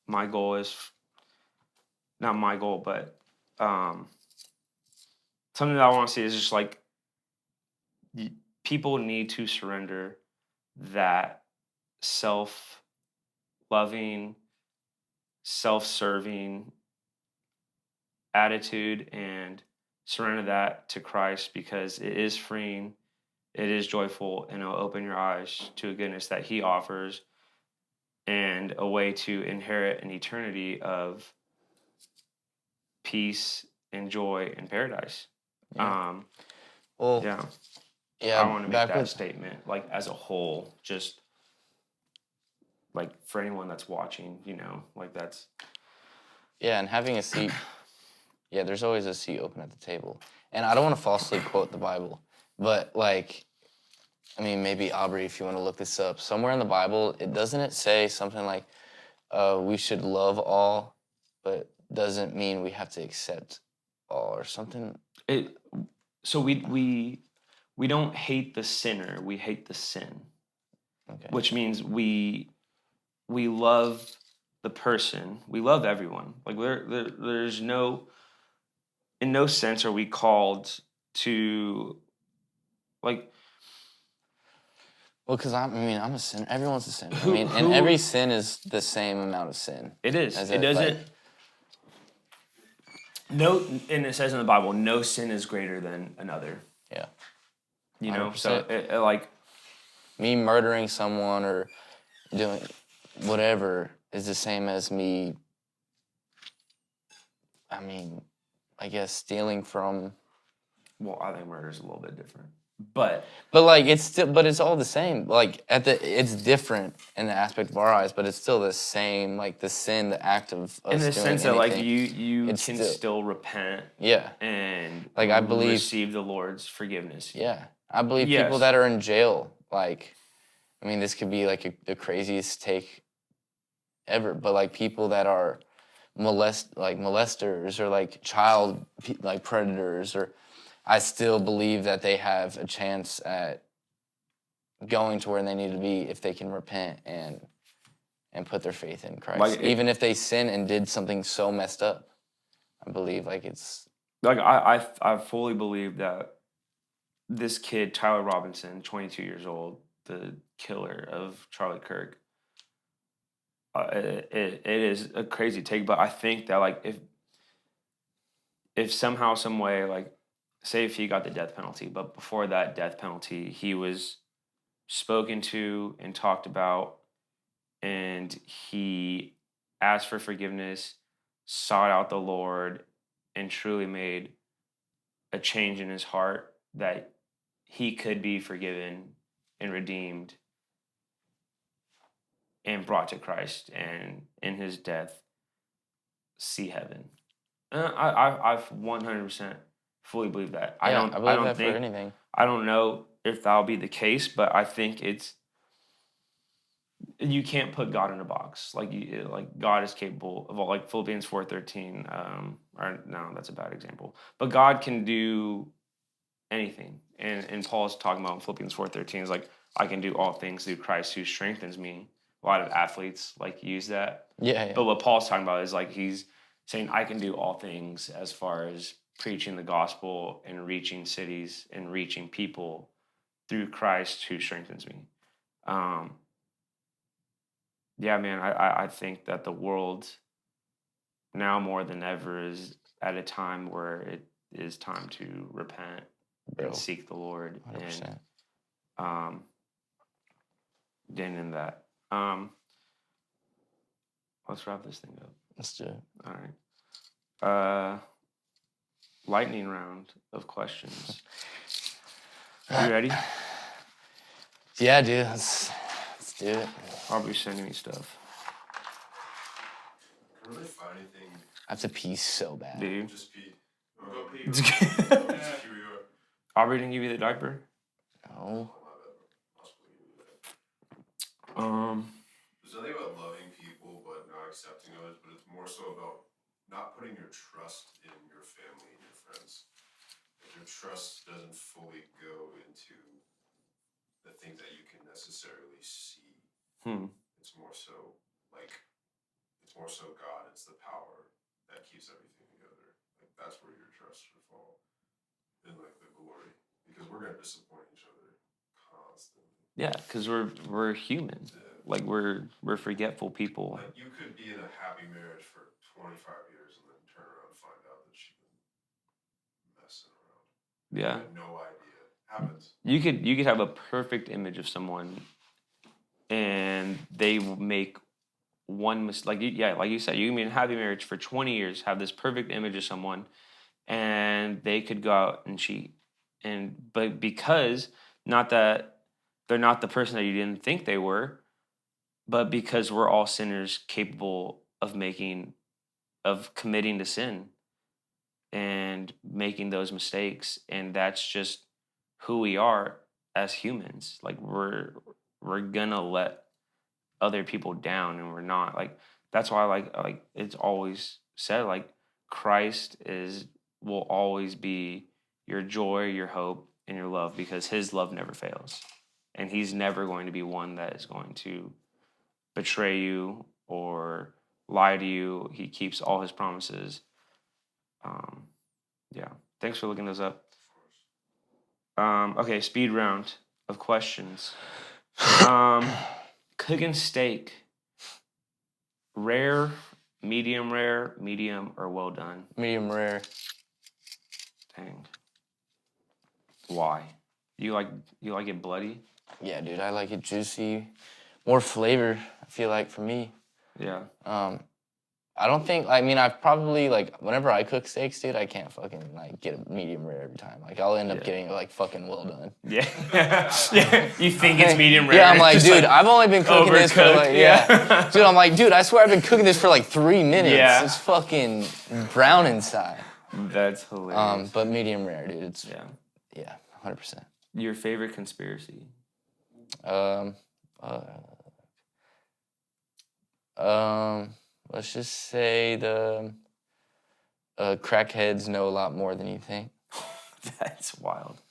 my goal is not my goal, but something that I want to see is just like people need to surrender that self-loving, self-serving attitude and surrender that to Christ, because it is freeing, it is joyful, and it'll open your eyes to a goodness that He offers and a way to inherit an eternity of peace and joy in paradise. Yeah. Yeah. Yeah. I want to make that statement, like as a whole, just like for anyone that's watching, like that's. Yeah, and having a seat. Yeah, there's always a seat open at the table. And I don't want to falsely quote the Bible, but like, I mean, maybe Aubrey, if you want to look this up, somewhere in the Bible, doesn't it say something like, we should love all, but doesn't mean we have to accept all or something? So we don't hate the sinner, we hate the sin. Okay. Which means we love the person, we love everyone. Like there's no, in no sense are we called to, like. Well, because I'm a sinner. Everyone's a sinner. And every sin is the same amount of sin. It is. It doesn't. No, and it says in the Bible, no sin is greater than another. Yeah. 100%. So like. Me murdering someone or doing whatever is the same as me, I guess stealing from. Well, I think murder is a little bit different. But like it's all the same. Like it's different in the aspect of our eyes, but it's still the same. Like the sin, the act of us in the doing sense anything, that like you can still repent. Yeah. And like I believe receive the Lord's forgiveness. Yeah, I believe people that are in jail. Like, this could be like the craziest take ever, but like people that are molesters or like child like predators, or I still believe that they have a chance at going to where they need to be if they can repent and put their faith in Christ. Like even if they sin and did something so messed up, I believe like it's like I fully believe that this kid, Tyler Robinson, 22 years old, the killer of Charlie Kirk, it is a crazy take, but I think that like if somehow, some way, like say if he got the death penalty, but before that death penalty, he was spoken to and talked about, and he asked for forgiveness, sought out the Lord, and truly made a change in his heart that he could be forgiven and redeemed and brought to Christ, and in his death see heaven. I 100% fully believe that. I don't that think for anything. I don't know if that'll be the case, but I think you can't put God in a box. Like God is capable of all, like Philippians 4:13. Or no, that's a bad example. But God can do anything. And Paul's talking about in Philippians 4:13 is like, I can do all things through Christ who strengthens me. A lot of athletes like use that. Yeah. But what Paul's talking about is like he's saying I can do all things as far as preaching the gospel and reaching cities and reaching people through Christ who strengthens me. Yeah, man, I think that the world now more than ever is at a time where it is time to repent and seek the Lord 100%. and getting in that. Let's wrap this thing up. Let's do it. All right. Lightning round of questions. You ready? Yeah, dude. Let's do it. Probably sending me stuff. Can really find anything? I have to pee so bad. Do you? Just pee. Go pee. Just here we are. Aubrey didn't give you the diaper? No. There's nothing about loving people but not accepting others, but it's more so about not putting your trust in your family and your friends. If your trust doesn't fully go into the things that you can necessarily see, it's more so God. It's the power that keeps everything together. Like that's where your trust should fall in like the glory, because we're gonna disappoint each other constantly. Yeah, because we're human. Yeah. Like we're forgetful people. Like you could be in a happy marriage for 25 years and then turn around and find out that she was messing around. Yeah. You had no idea. Happens. You could have a perfect image of someone and they make one mistake. Like you said, you can be in a happy marriage for 20 years, have this perfect image of someone, and they could go out and cheat. But because not that they're not the person that you didn't think they were, but because we're all sinners capable of committing to sin and making those mistakes, and that's just who we are as humans. Like we're gonna let other people down, and we're not. Like that's why like it's always said like Christ will always be your joy, your hope, and your love, because his love never fails. And he's never going to be one that is going to betray you or lie to you. He keeps all his promises. Yeah. Thanks for looking those up. Okay, speed round of questions. Cooking steak. Rare, medium, or well done? Medium rare. Dang. Why? You like it bloody? Yeah, dude. I like it juicy. More flavor, I feel like, for me. Yeah. I don't think, I've probably, whenever I cook steaks, dude, I can't fucking, get a medium rare every time. Like, I'll end up getting, fucking well done. Yeah. Yeah. You think it's medium rare? Yeah, I'm like, just dude, I've only been cooking this for, overcooked, yeah. Dude, I'm like, dude, I swear I've been cooking this for, 3 minutes. Yeah. It's fucking brown inside. That's hilarious. But medium rare, dude. It's, yeah. 100%. Your favorite conspiracy? Let's just say the crackheads know a lot more than you think. That's wild.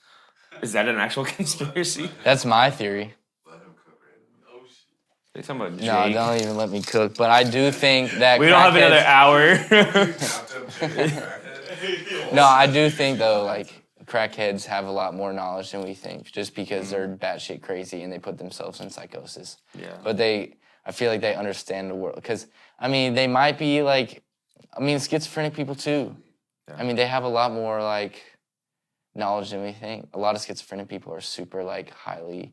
Is that an actual conspiracy? That's my theory. Let him cook right. Oh, shit. They talking about Jake? No, don't even let me cook. But I do think that We don't have another hour. No, I do think though, crackheads have a lot more knowledge than we think, just because they're batshit crazy and they put themselves in psychosis. Yeah. But I feel like they understand the world, because they might be schizophrenic people too. Yeah. They have a lot more knowledge than we think. A lot of schizophrenic people are super highly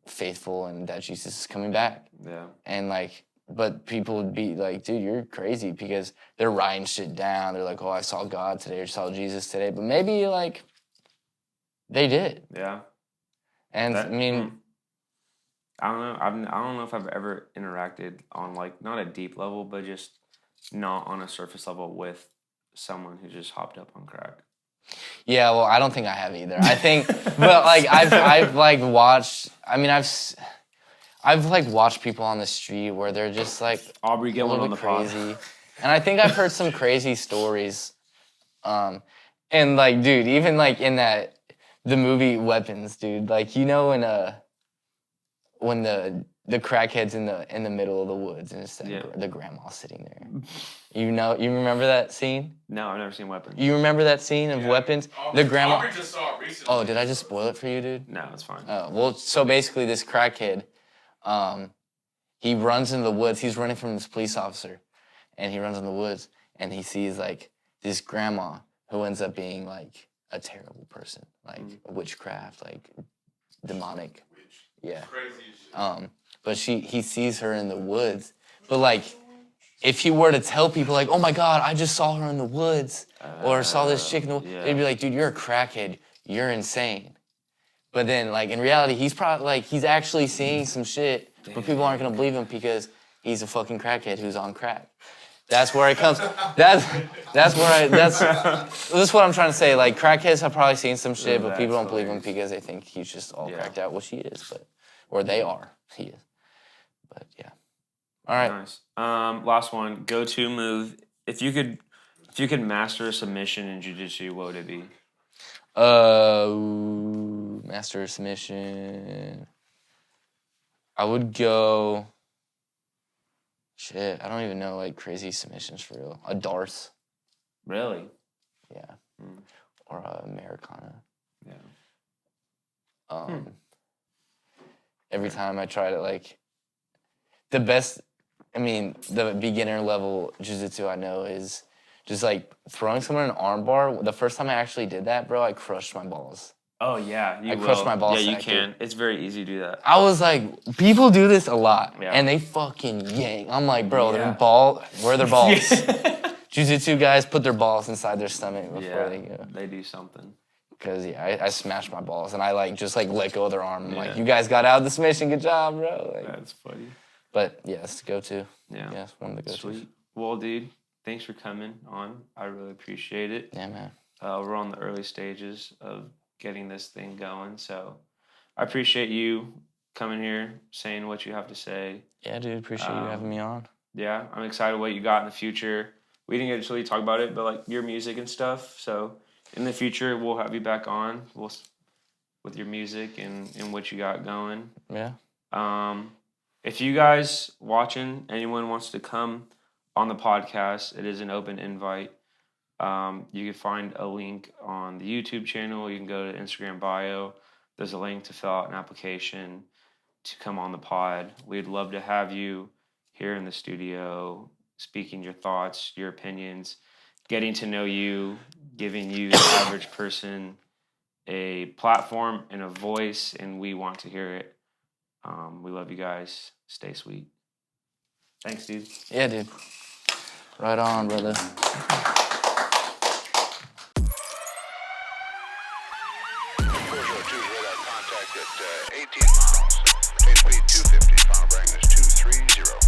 faithful and that Jesus is coming back. Yeah. And but people would be like, dude, you're crazy, because they're writing shit down. They're like, oh, I saw God today or saw Jesus today. But maybe they did. Yeah. And I don't know. I don't know if I've ever interacted on not a deep level, but just not on a surface level with someone who just hopped up on crack. Yeah, well, I don't think I have either. I think, but I've watched. I've watched people on the street where they're just Aubrey, get a one little on the bit pod. crazy, and I think I've heard some crazy stories. And like, dude, even like in the movie Weapons, dude, like when the crackhead's in the middle of the woods and it's the grandma sitting there. You remember that scene? No, I've never seen Weapons. You remember that scene of Weapons? The grandma. Aubrey just saw it recently. Oh, did I just spoil it for you, dude? No, it's fine. Oh, well, so basically this crackhead, he runs into the woods. He's running from this police officer, and he runs in the woods, and he sees like this grandma who ends up being like a terrible person, like witchcraft, like demonic. Yeah. Crazy as shit. But he sees her in the woods. But like, if he were to tell people like, oh my God, I just saw her in the woods, or saw this chick in the woods, they'd be like, dude, you're a crackhead. You're insane. But then like in reality, he's probably like, he's actually seeing some shit, but people aren't gonna believe him because he's a fucking crackhead who's on crack. That's where it comes. That's what I'm trying to say. Like crackheads have probably seen some shit, but people don't believe him because they think he's just all cracked out, which he is, or they are. He is. But yeah. All right. Nice. Last one. Go-to move. If you could master a submission in jiu-jitsu, what would it be? Master a submission. I would go. Shit, I don't even know like crazy submissions for real. A Darce. Really? Yeah. Or a Americana. Yeah. Every time I try to like, the best, the beginner level jiu-jitsu I know is just like throwing someone an arm bar. The first time I actually did that, bro, I crushed my balls. Oh yeah, you I crushed my ball Yeah, you sack, can. dude. It's very easy to do that. I was like, people do this a lot, Yeah. and they fucking yank. I'm like, bro, Yeah. where are their balls? Jiu-jitsu guys put their balls inside their stomach before they go. They do something. Because I smashed my balls, and I like just like let go of their arm. I'm like, Yeah. you guys got out of the submission, good job, bro. Like, That's funny. but yes, go-to. Yeah. Yes, one of the go-tos. Sweet. Well, dude, thanks for coming on. I really appreciate it. Yeah, man. We're on the early stages of getting this thing going, so I appreciate you coming here, saying what you have to say. Yeah, dude, appreciate you having me on. Yeah, I'm excited what you got in the future. We didn't get to really talk about it, but like your music and stuff. So in the future, we'll have you back on. With your music and what you got going. Yeah. If you guys watching, anyone wants to come on the podcast, it is an open invite. You can find a link on the YouTube channel. You can go to Instagram bio. There's a link to fill out an application to come on the pod. We'd love to have you here in the studio, speaking your thoughts, your opinions, getting to know you, giving you, the average person, a platform and a voice, and we want to hear it. We love you guys. Stay sweet. Thanks, dude. Yeah, dude. Right on, brother. Contact at 18 miles. Tape speed 250. Final bearing is 230.